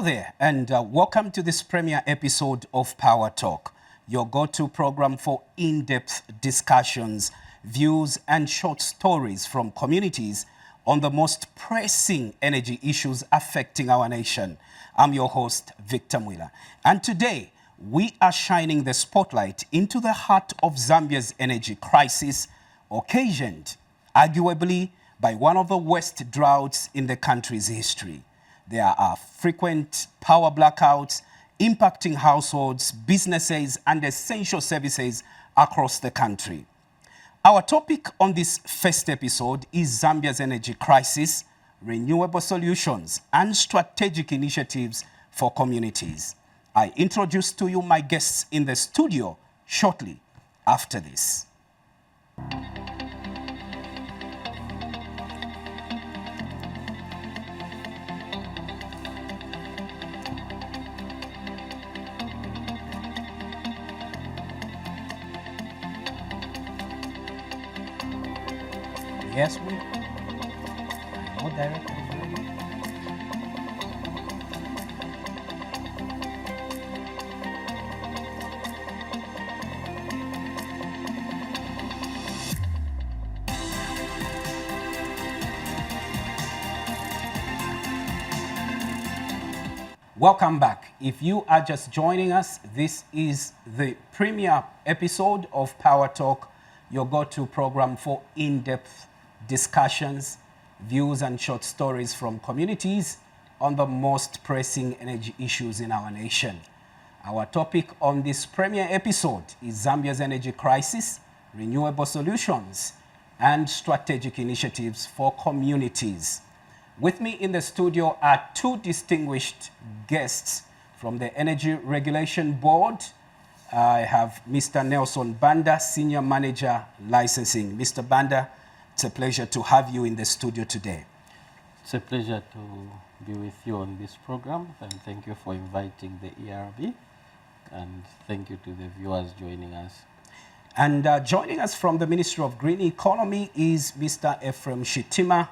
there, and welcome to this premiere episode of Power Talk, your go-to program for in-depth discussions, views, and short stories from communities on the most pressing energy issues affecting our nation. I'm your host, Victor Mwila, and today we are shining the spotlight into the heart of Zambia's energy crisis, occasioned, arguably, by one of the worst droughts in the country's history. There are frequent power blackouts impacting households, businesses, and essential services across the country. Our topic on this first episode is Zambia's energy crisis, renewable solutions, and strategic initiatives for communities. I introduce to you my guests in the studio shortly after this. Yes, we know directly. Welcome back. If you are just joining us, this is the premiere episode of Power Talk, your go-to program for in-depth discussions, views, and short stories from communities on the most pressing energy issues in our nation. Our topic on this premiere episode is Zambia's energy crisis, renewable solutions, and strategic initiatives for communities. With me in the studio are two distinguished guests from the Energy Regulation Board. I have Mr. Nelson Banda, Senior Manager, Licensing. Mr. Banda, it's a pleasure to have you in the studio today. It's a pleasure to be with you on this program, and thank you for inviting the ERB, and thank you to the viewers joining us. And joining us from the Ministry of Green Economy is Mr. Ephraim Shitima,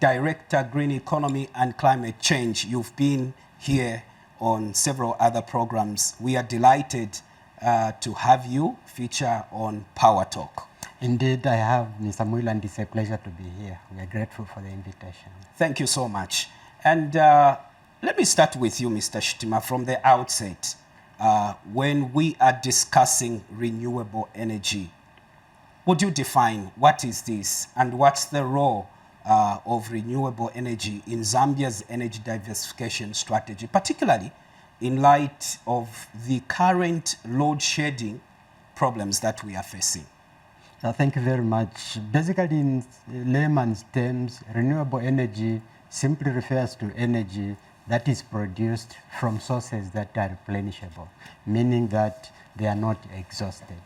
Director, Green Economy and Climate Change. You've been here on several other programs. We are delighted to have you feature on Power Talk. Indeed, I have, Mr. Mwila, and it's a pleasure to be here. We are grateful for the invitation. Thank you so much. And let me start with you, Mr. Shitima, from the outset. When we are discussing renewable energy, would you define what is this and what's the role of renewable energy in Zambia's energy diversification strategy, particularly in light of the current load shedding problems that we are facing? Thank you very much. Basically, in layman's terms, renewable energy simply refers to energy that is produced from sources that are replenishable, meaning that they are not exhausted.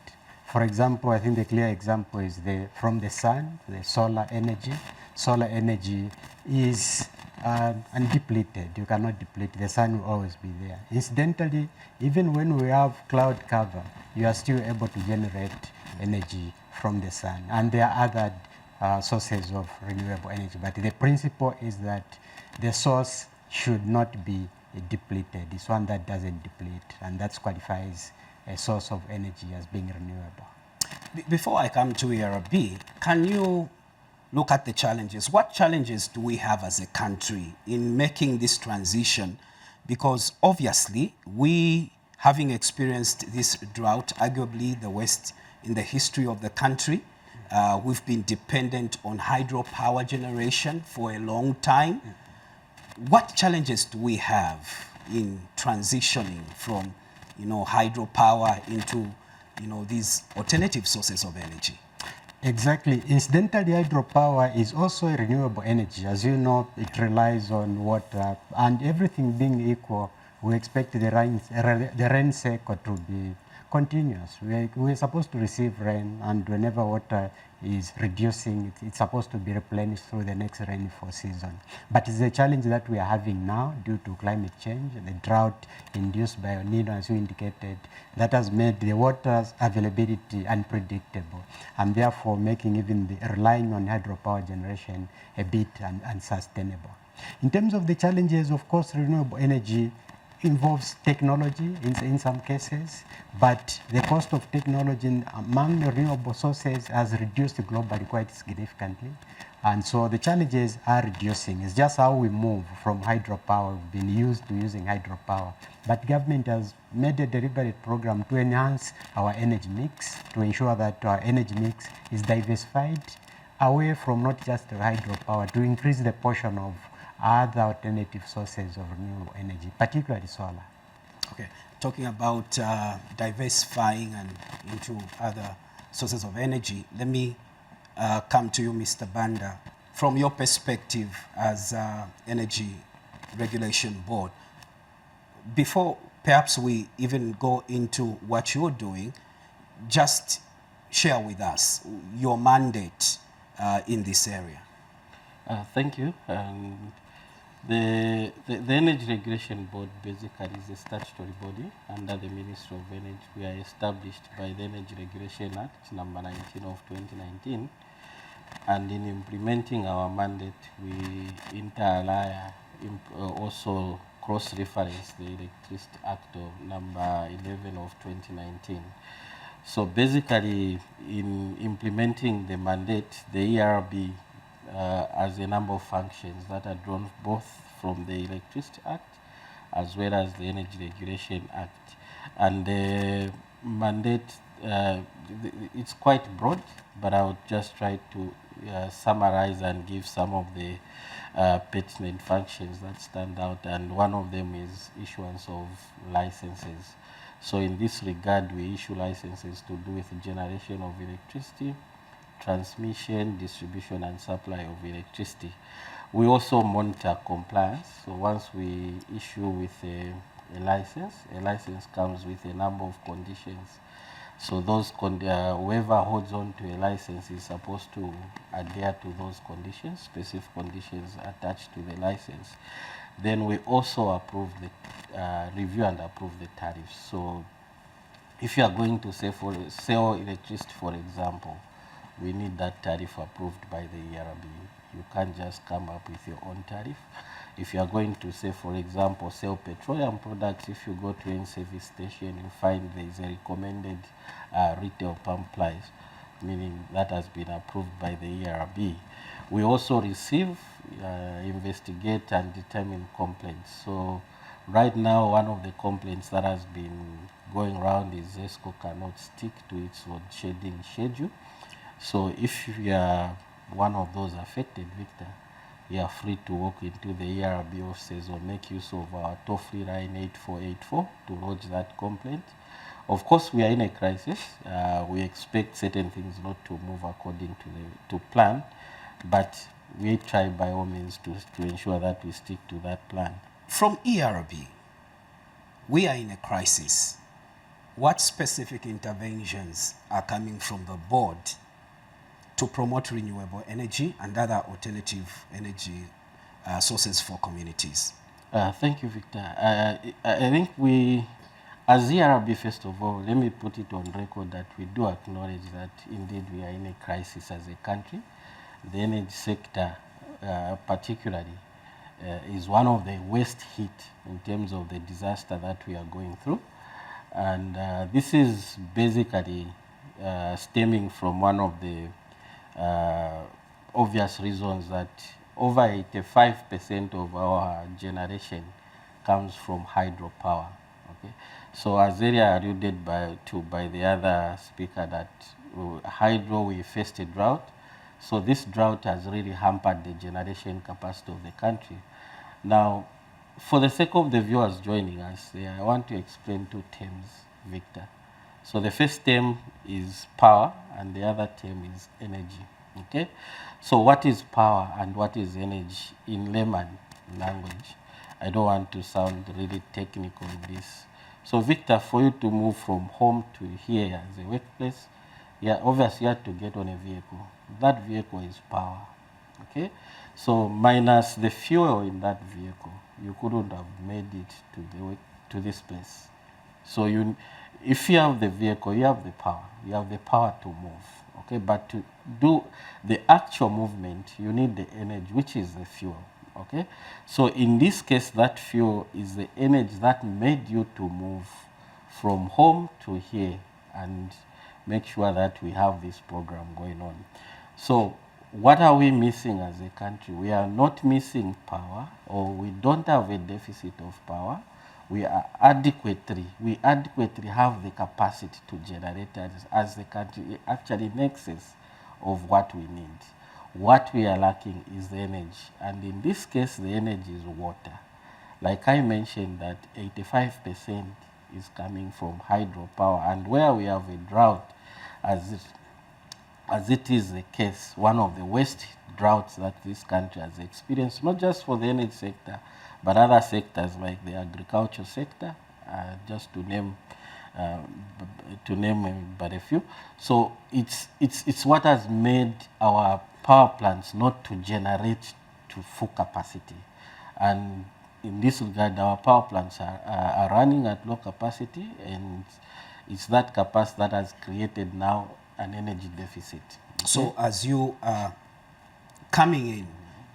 For example, I think the clear example is from the sun, the solar energy. Solar energy is undepleted. You cannot deplete. The sun will always be there. Incidentally, even when we have cloud cover, you are still able to generate energy from the sun. And there are other sources of renewable energy. But the principle is that the source should not be depleted. It's one that doesn't deplete, and that qualifies a source of energy as being renewable. Before I come to ERB, can you look at the challenges? What challenges do we have as a country in making this transition? Because obviously, we, having experienced this drought, arguably the worst in the history of the country, we've been dependent on hydropower generation for a long time. What challenges do we have in transitioning from, hydropower into, these alternative sources of energy? Exactly. Incidentally, hydropower is also a renewable energy. As you know, it relies on water, and everything being equal, we expect the rain cycle to be continuous. We're supposed to receive rain, and whenever water is reducing, it's supposed to be replenished through the next rainfall season. But it's a challenge that we are having now due to climate change, the drought induced by El Nino, as you indicated, that has made the water's availability unpredictable, and therefore making even relying on hydropower generation a bit unsustainable. In terms of the challenges, of course, renewable energy involves technology in some cases, but the cost of technology among the renewable sources has reduced globally quite significantly. And so the challenges are reducing. It's just how we move from hydropower. We've been used to using hydropower. But government has made a deliberate program to enhance our energy mix, to ensure that our energy mix is diversified away from not just hydropower, to increase the portion of other alternative sources of renewable energy, particularly solar. Okay, talking about diversifying and into other sources of energy, let me come to you, Mr. Banda. From your perspective as Energy Regulation Board, before perhaps we even go into what you're doing, just share with us your mandate in this area. Thank you. The Energy Regulation Board basically is a statutory body under the Ministry of Energy. We are established by the Energy Regulation Act number 19 of 2019. And in implementing our mandate, we also cross-reference the Electricity Act of number 11 of 2019. So basically, in implementing the mandate, the ERB has a number of functions that are drawn both from the Electricity Act as well as the Energy Regulation Act. And the mandate, it's quite broad, but I would just try to summarize and give some of the pertinent functions that stand out. And one of them is issuance of licenses. So in this regard, we issue licenses to do with the generation of electricity, transmission, distribution, and supply of electricity. We also monitor compliance. So once we issue with a license comes with a number of conditions. So those whoever holds on to a license is supposed to adhere to those conditions, specific conditions attached to the license. Then we also approve review and approve the tariffs. So if you are going to sell electricity, for example, we need that tariff approved by the ERB. You can't just come up with your own tariff. If you are going to say, for example, sell petroleum products, if you go to any service station, you find there is a recommended retail pump price, meaning that has been approved by the ERB. We also receive, investigate, and determine complaints. So right now, one of the complaints that has been going around is ESCO cannot stick to its load shedding schedule. So if you are one of those affected, Victor, you are free to walk into the ERB offices or make use of our toll-free line 8484 to lodge that complaint. Of course, we are in a crisis. We expect certain things not to move according to plan, but we try by all means to ensure that we stick to that plan. From ERB, we are in a crisis. What specific interventions are coming from the board to promote renewable energy and other alternative energy sources for communities? Thank you, Victor. I think we, as ERB, first of all, let me put it on record that we do acknowledge that indeed we are in a crisis as a country. The energy sector, particularly, is one of the worst hit in terms of the disaster that we are going through. And this is basically stemming from one of the obvious reasons that over 85% of our generation comes from hydropower. Okay, so as earlier alluded by the other speaker, that hydro, we faced a drought. So this drought has really hampered the generation capacity of the country. Now, for the sake of the viewers joining us, I want to explain two terms, Victor. So the first term is power and the other term is energy. Okay? So what is power and what is energy in layman language? I don't want to sound really technical in this. So Victor, for you to move from home to here as a workplace, yeah, obviously you have to get on a vehicle. That vehicle is power. Okay? So minus the fuel in that vehicle, you couldn't have made it to this place. So if you have the vehicle, you have the power. You have the power to move. Okay, but to do the actual movement, you need the energy, which is the fuel. Okay, so in this case, that fuel is the energy that made you to move from home to here and make sure that we have this program going on. So what are we missing as a country? We are not missing power, or we don't have a deficit of power. We adequately have the capacity to generate as the country actually in excess of what we need. What we are lacking is the energy, and in this case, the energy is water. Like I mentioned, that 85% is coming from hydropower, and where we have a drought, as it is the case, one of the worst droughts that this country has experienced, not just for the energy sector, but other sectors like the agriculture sector, just to name but a few. So it's what has made our power plants not to generate to full capacity. And in this regard, our power plants are running at low capacity, and it's that capacity that has created now an energy deficit. Okay? So as you are coming in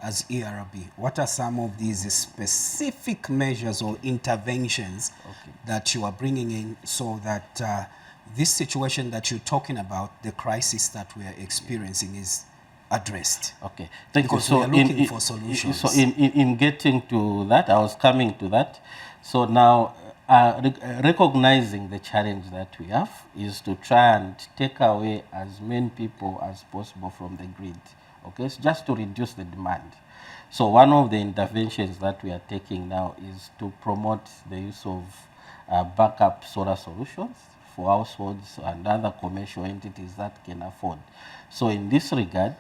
as ERB, what are some of these specific measures or interventions that you are bringing in so that this situation that you're talking about, the crisis that we are experiencing, is addressed? Okay, thank you. Because So we are looking for solutions. So in getting to that, I was coming to that. So now, recognizing the challenge that we have is to try and take away as many people as possible from the grid. Okay, so just to reduce the demand. So one of the interventions that we are taking now is to promote the use of backup solar solutions for households and other commercial entities that can afford. So in this regard,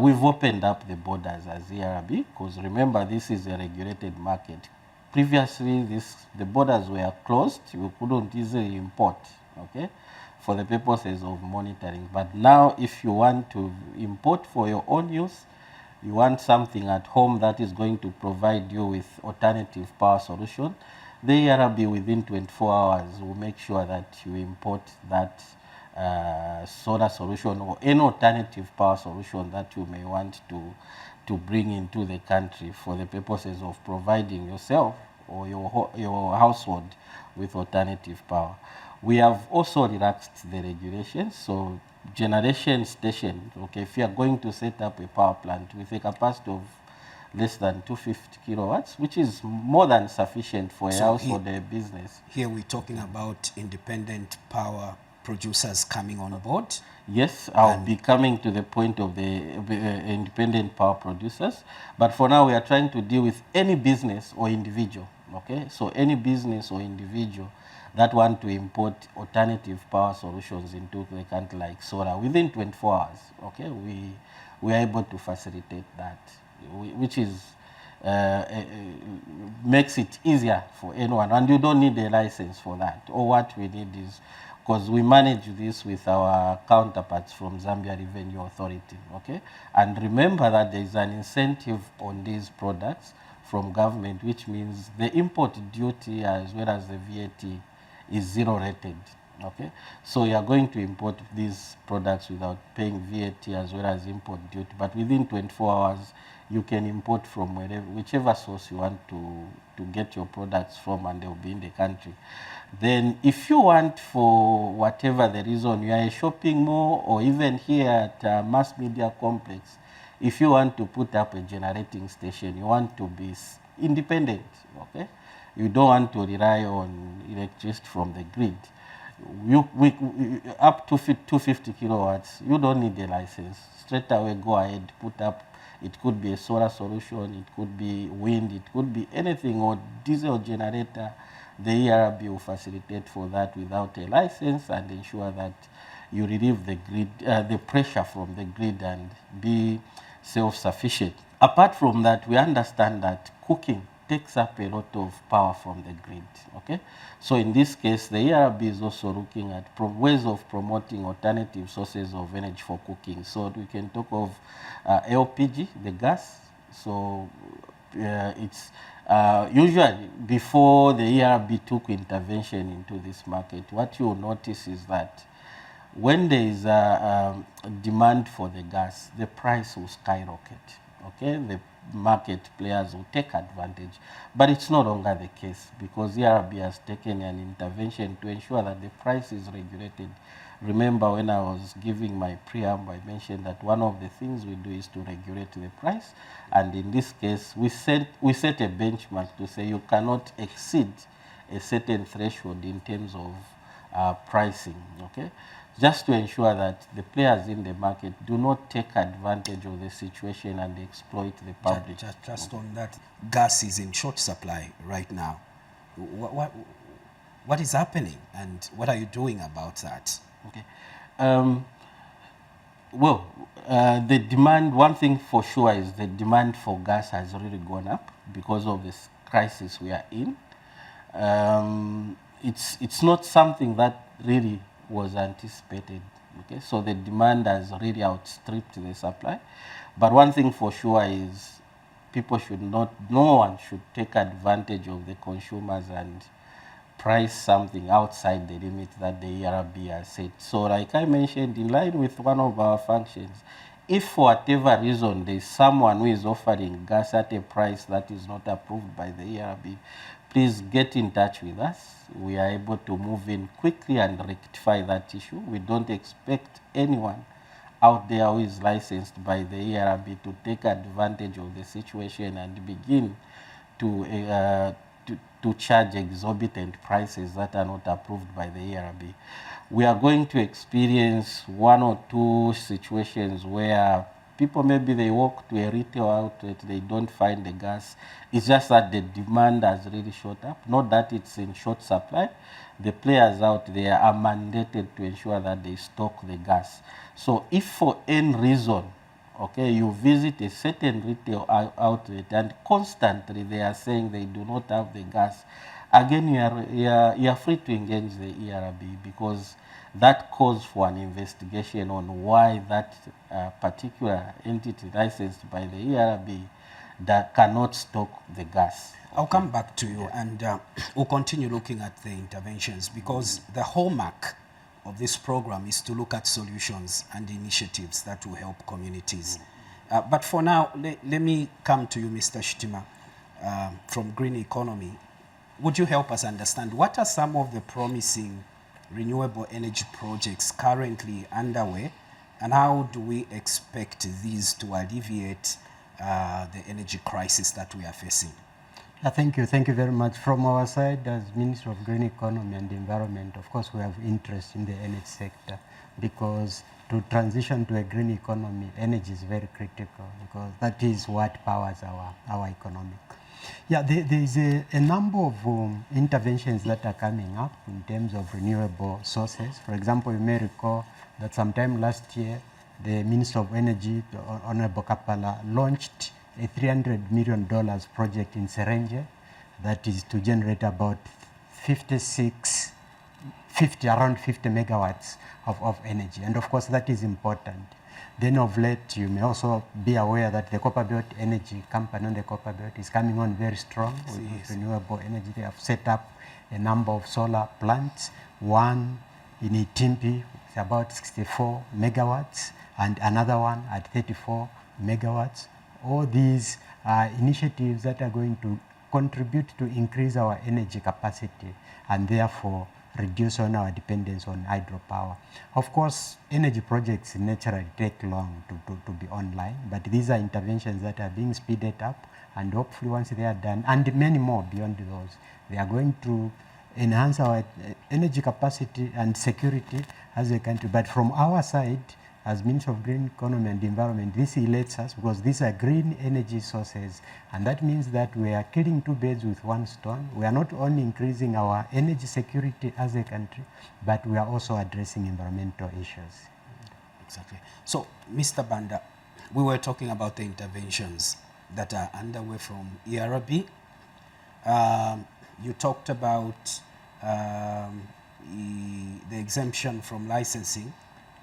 we've opened up the borders as ERB, because remember, this is a regulated market. Previously, the borders were closed. We couldn't easily import, okay, for the purposes of monitoring. But now, if you want to import for your own use, you want something at home that is going to provide you with alternative power solution, the ERB within 24 hours will make sure that you import that solar solution or any alternative power solution that you may want to bring into the country for the purposes of providing yourself or your household with alternative power. We have also relaxed the regulations. So generation station, okay, if you are going to set up a power plant with a capacity of less than 250 kilowatts, which is more than sufficient for a household or a business. Here we're talking about independent power producers coming on board. Yes, I'll be coming to the point of the independent power producers. But for now, we are trying to deal with any business or individual. Okay, so any business or individual that want to import alternative power solutions into the country like solar within 24 hours. Okay, we are able to facilitate that, which is makes it easier for anyone, and you don't need a license for that. Or what we need is, because we manage this with our counterparts from Zambia Revenue Authority, okay? And remember that there is an incentive on these products from government, which means the import duty as well as the VAT is zero rated, okay? So you are going to import these products without paying VAT as well as import duty, but within 24 hours, you can import from whichever source you want to get your products from, and they'll be in the country. Then if you want, for whatever the reason, you are a shopping mall or even here at a mass media complex, if you want to put up a generating station, you want to be independent, okay? You don't want to rely on electricity from the grid. Up to 250 kilowatts, you don't need a license. Straight away, go ahead, put up. It could be a solar solution, it could be wind, it could be anything, or diesel generator. The ERB will facilitate for that without a license and ensure that you relieve the grid, the pressure from the grid, and be self-sufficient. Apart from that, we understand that cooking takes up a lot of power from the grid, okay? So in this case, the ERB is also looking at ways of promoting alternative sources of energy for cooking. So we can talk of LPG, the gas. So it's usually before the ERB took intervention into this market, what you'll notice is that when there is a demand for the gas, the price will skyrocket. Okay, market players will take advantage. But it's no longer the case because ERB has taken an intervention to ensure that the price is regulated. Remember when I was giving my preamble, I mentioned that one of the things we do is to regulate the price. And in this case, we set a benchmark to say you cannot exceed a certain threshold in terms of pricing, okay? Just to ensure that the players in the market do not take advantage of the situation and exploit the public. Just on that, gas is in short supply right now. What is happening and what are you doing about that? Okay. Well, the demand, one thing for sure is the demand for gas has really gone up because of this crisis we are in. It's not something that really was anticipated. Okay, so the demand has really outstripped the supply. But one thing for sure is people should not, no one should take advantage of the consumers and price something outside the limit that the ERB has set. So like I mentioned, in line with one of our functions, if for whatever reason there is someone who is offering gas at a price that is not approved by the ERB, please get in touch with us. We are able to move in quickly and rectify that issue. We don't expect anyone out there who is licensed by the ERB to take advantage of the situation and begin to charge exorbitant prices that are not approved by the ERB. We are going to experience one or two situations where people, maybe they walk to a retail outlet, they don't find the gas. It's just that the demand has really shot up, not that it's in short supply. The players out there are mandated to ensure that they stock the gas. So if for any reason, okay, you visit a certain retail outlet and constantly they are saying they do not have the gas, again, you are free to engage the ERB because that calls for an investigation on why that particular entity licensed by the ERB that cannot stock the gas. I'll come back to you and we'll continue looking at the interventions because the hallmark of this program is to look at solutions and initiatives that will help communities. But for now, let me come to you, Mr. Shitima, from Green Economy. Would you help us understand what are some of the promising renewable energy projects currently underway and how do we expect these to alleviate the energy crisis that we are facing? Thank you very much. From our side, as Minister of Green Economy and Environment, of course, we have interest in the energy sector because to transition to a green economy, energy is very critical because that is what powers our economy. Yeah, there is a number of interventions that are coming up in terms of renewable sources. For example, you may recall that sometime last year, the Minister of Energy, Honorable Kapala, launched a $300 million project in Serenge that is to generate about around 50 megawatts of energy. And of course, that is important. Then of late, you may also be aware that the Copper Belt Energy Company on the Copper Belt is coming on very strong with renewable energy. They have set up a number of solar plants, one in Itimpi, it's about 64 megawatts, and another one at 34 megawatts. All these are initiatives that are going to contribute to increase our energy capacity and therefore reduce on our dependence on hydropower. Of course, energy projects naturally take long to be online, but these are interventions that are being speeded up, and hopefully once they are done, and many more beyond those, they are going to enhance our energy capacity and security as a country. But from our side, as Minister of Green Economy and Environment, this elates us because these are green energy sources, and that means that we are killing two birds with one stone. We are not only increasing our energy security as a country, but we are also addressing environmental issues. Exactly. So, Mr. Banda, we were talking about the interventions that are underway from ERB. You talked about the exemption from licensing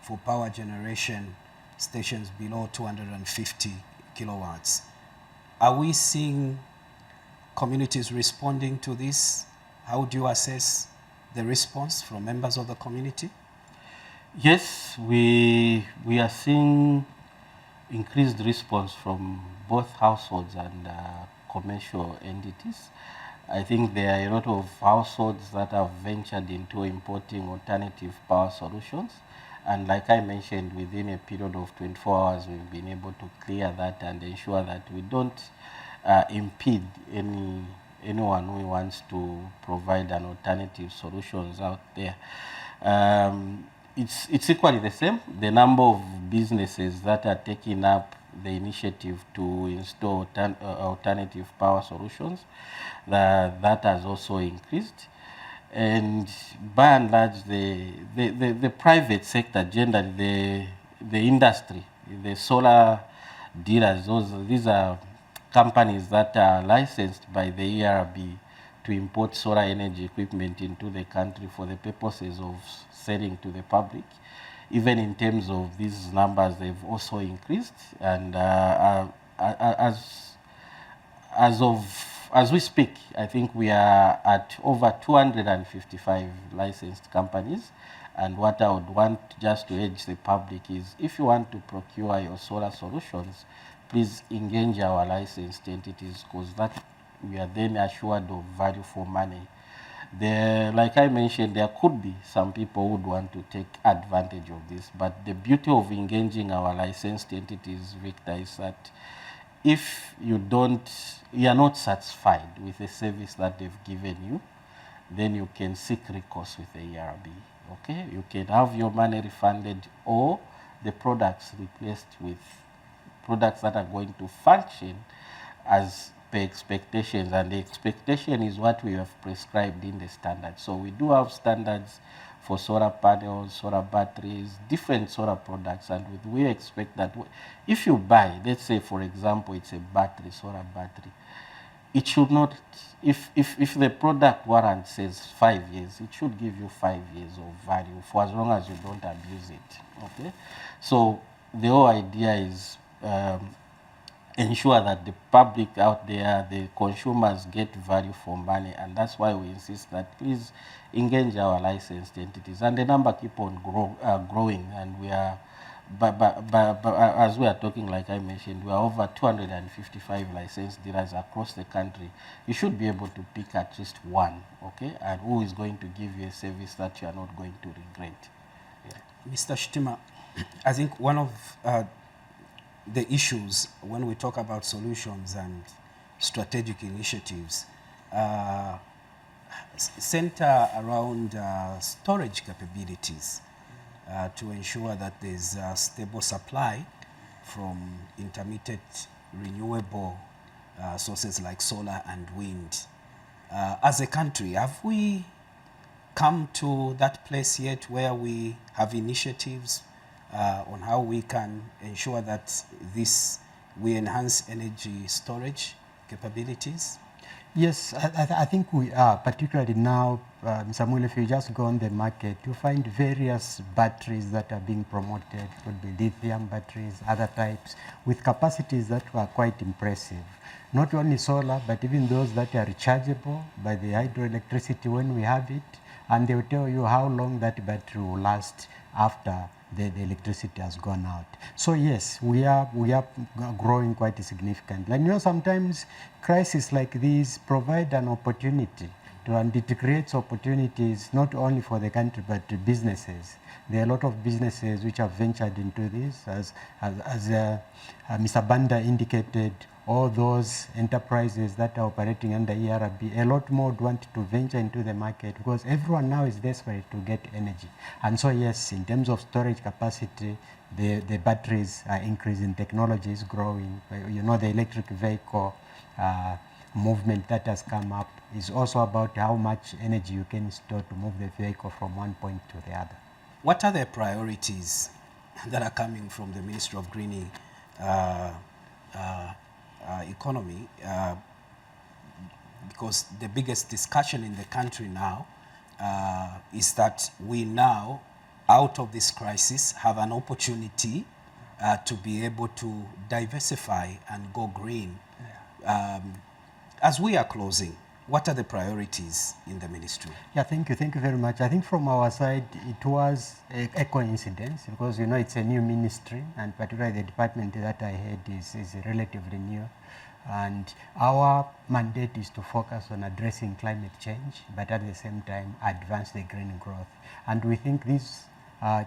for power generation stations below 250 kilowatts. Are we seeing communities responding to this? How do you assess the response from members of the community? Yes, we are seeing increased response from both households and commercial entities. I think there are a lot of households that have ventured into importing alternative power solutions. And like I mentioned, within a period of 24 hours, we've been able to clear that and ensure that we don't impede anyone who wants to provide an alternative solutions out there. It's equally the same. The number of businesses that are taking up the initiative to install alternative power solutions, that has also increased. And by and large, the private sector, generally the industry, the solar dealers, these are companies that are licensed by the ERB to import solar energy equipment into the country for the purposes of selling to the public. Even in terms of these numbers, they've also increased. And as we speak, I think we are at over 255 licensed companies. And what I would want just to urge the public is, if you want to procure your solar solutions, please engage our licensed entities, because that we are then assured of value for money. Like I mentioned, there could be some people who would want to take advantage of this, but the beauty of engaging our licensed entities, Victor, is that if you are not satisfied with the service that they've given you, then you can seek recourse with the ERB. Okay, you can have your money refunded or the products replaced with products that are going to function as per expectations, and the expectation is what we have prescribed in the standards. So we do have standards for solar panels, solar batteries, different solar products, and we expect that if you buy, let's say for example, it's a battery, solar battery, it should not, if the product warrant says 5 years, it should give you 5 years of value for as long as you don't abuse it. Okay, so the whole idea is ensure that the public out there, the consumers, get value for money, and that's why we insist that please engage our licensed entities, and the number keep on growing, and we are, but as we are talking, like I mentioned, we are over 255 licensed dealers across the country. You should be able to pick at least one, okay, and who is going to give you a service that you are not going to regret. Yeah. Mr. Shtima, I think one of the issues when we talk about solutions and strategic initiatives center around storage capabilities to ensure that there's a stable supply from intermittent renewable sources like solar and wind. As a country, have we come to that place yet where we have initiatives on how we can ensure that we enhance energy storage capabilities? Yes, I think we are, particularly now, Samuel, if you just go on the market, you find various batteries that are being promoted. It could be lithium batteries, other types, with capacities that were quite impressive. Not only solar, but even those that are rechargeable by the hydroelectricity when we have it, and they will tell you how long that battery will last after the electricity has gone out. So yes, we are growing quite significantly. And you know, sometimes crises like these provide an opportunity and it creates opportunities not only for the country but to businesses. There are a lot of businesses which have ventured into this, as Mr. Banda indicated. All those enterprises that are operating under ERB, a lot more want to venture into the market because everyone now is desperate to get energy. And so yes, in terms of storage capacity, the batteries are increasing, technology is growing. You know, the electric vehicle movement that has come up is also about how much energy you can store to move the vehicle from one point to the other. What are the priorities that are coming from the Ministry of Greening economy, because the biggest discussion in the country now is that we now, out of this crisis, have an opportunity to be able to diversify and go green. As we are closing, What are the priorities in the ministry? Yeah, thank you very much. I think from our side, it was a coincidence because, you know, it's a new ministry, and particularly the department that I head is relatively new. And our mandate is to focus on addressing climate change, but at the same time, advance the green growth. And we think this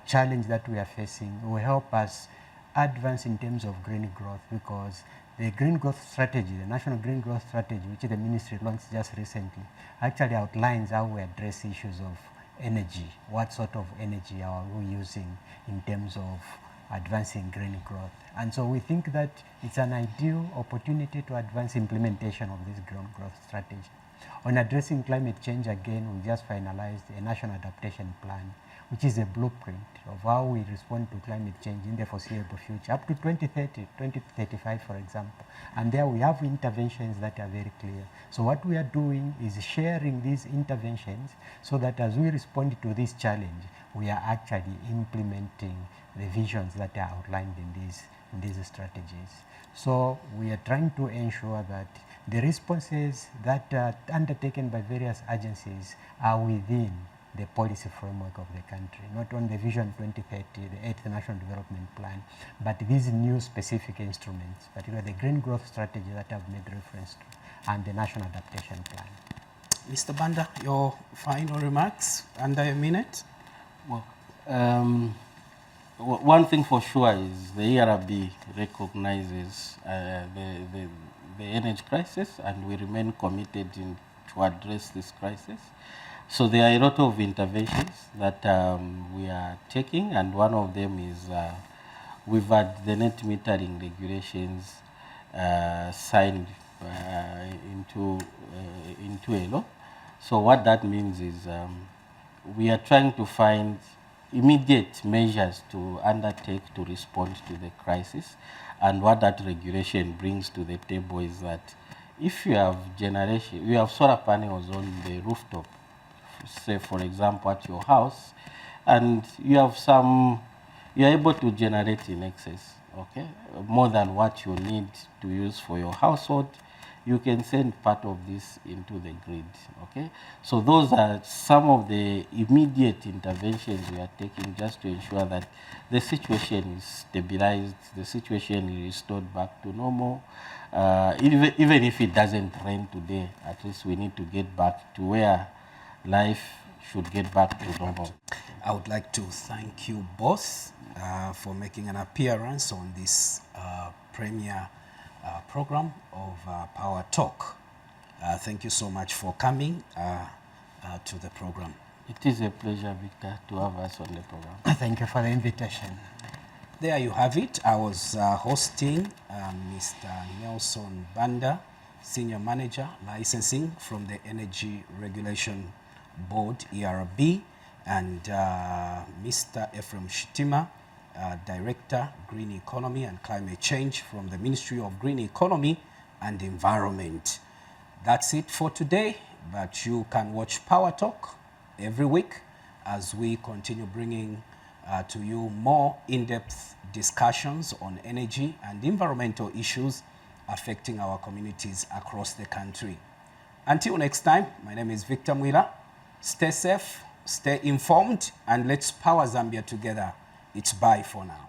challenge that we are facing will help us advance in terms of green growth, because the green growth strategy, the national green growth strategy, which the ministry launched just recently, actually outlines how we address issues of energy. What sort of energy are we using in terms of advancing green growth? And so we think that it's an ideal opportunity to advance implementation of this green growth strategy. On addressing climate change, again, we just finalized a national adaptation plan, which is a blueprint of how we respond to climate change in the foreseeable future, up to 2030, 2035, for example. And there we have interventions that are very clear. So what we are doing is sharing these interventions so that as we respond to this challenge, we are actually implementing the visions that are outlined in these strategies. So we are trying to ensure that the responses that are undertaken by various agencies are within the policy framework of the country, not on the Vision 2030, the 8th National Development Plan, but these new specific instruments, particularly the Green Growth Strategy that I've made reference to, and the National Adaptation Plan. Mr. Banda, your final remarks under a minute? Well, one thing for sure is the ERB recognizes the energy crisis, and we remain committed to address this crisis. So there are a lot of interventions that we are taking, and one of them is we've had the net metering regulations signed into a law. So what that means is we are trying to find immediate measures to undertake to respond to the crisis. And what that regulation brings to the table is that if you have generation, you have solar panels on the rooftop, say for example at your house, and you are able to generate in excess, okay, more than what you need to use for your household, you can send part of this into the grid, okay? So those are some of the immediate interventions we are taking just to ensure that the situation is stabilized, the situation is restored back to normal. Even if it doesn't rain today, at least we need to get back to where life should get back to normal. I would like to thank you both for making an appearance on this premier program of Power Talk. Thank you so much for coming to the program. It is a pleasure, Victor, to have us on the program. Thank you for the invitation. There you have it. I was hosting Mr. Nelson Banda, Senior Manager, Licensing from the Energy Regulation Board, ERB, and Mr. Ephraim Shitima, Director, Green Economy and Climate Change from the Ministry of Green Economy and Environment. That's it for today, but you can watch Power Talk every week as we continue bringing to you more in-depth discussions on energy and environmental issues affecting our communities across the country. Until next time, my name is Victor Mwila. Stay safe, stay informed, and let's power Zambia together. It's bye for now.